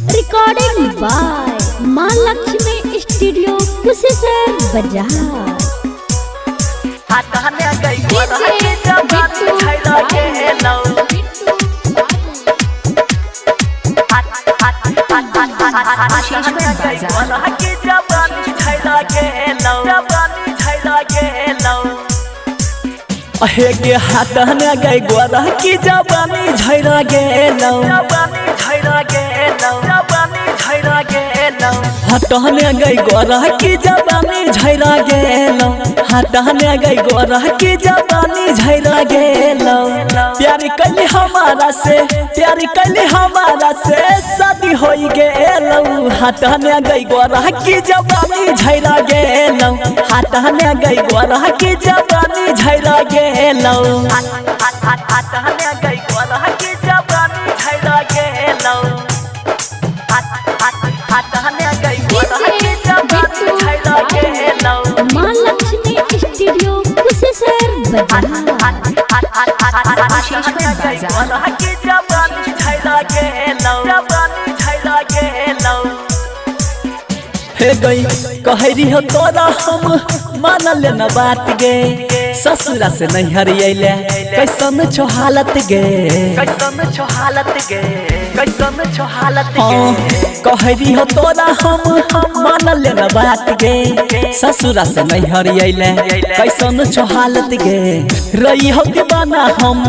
Recording by मां Lakshmi studio Kusheshwar बाजार। हाथाने गई गोरा के जवानी छैला के लौ हाथाने गई गोरा के जवानी छैला के लौ जवानी छैला के लौ अहे के हाथाने गई गोरा के जवानी छैला के लौ जवानी छैला के लौ जवानी छैला के लौ हाथाने गई गोरा के जवानी छैला के लौ हाथाने गई गोरा की जवानी झैरा गेलो प्यार कैली हमारा से प्यार कैली हमारा से शादी होई गेलो हाथाने गई गोरा की जवानी झैरा गेलो हाथाने गई गोरा की जवानी झैरा गेलो हाथाने गई गोरा की जवानी झैरा गेलो हाथाने गई गोरा की जवानी झैरा गेलो मां लक्ष्मी स्टूडियो कुशेश्वर बाजार। हे गई कहरी हो तोरा हम मान लेना बात गे ससुरा से नहीं हरियले कैसन छो हालत गे कैसन छो हालत गे कैसन छो हालत गे कहरी हो तोरा हम मान लेना बात गे ससुरा से नहीं हरियले कैसन छो हालत गे रही हो दीवाना हम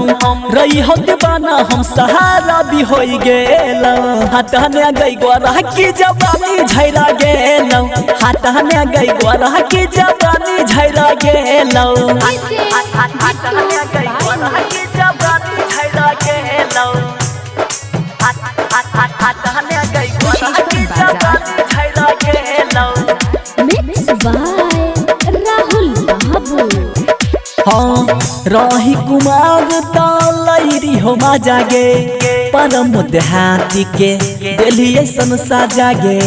रही हो दीवाना हम सहारा भी होई गेल हाथाने गई गोरा की जवानी झैरा गेल हाथाने गई गोरा की जवानी झैरा गेल हाथाने गई गोरा की जवानी झैरा गेल हाथाने गई गोरा की जवानी झैरा गेल मिक्स बाय राहुल बाबू। हाँ रही कुमार तलैरी हो मजा गे परम देहाती के दिल्ली सन साजा गे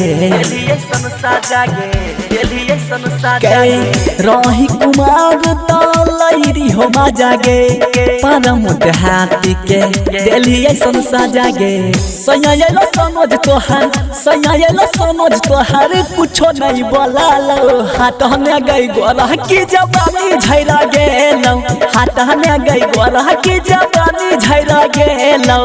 रही कुमार तलैरी हो मजा गे परम देहाती के दिल्ली सन साजा गे सयालो समझ तोहार सयालो समझ तोहार कुछो नहीं बोला लो हाथाने गई गोरा की जवानी झैरा गेलो हाथाने गई गोरा की जवानी झैरा गेलो।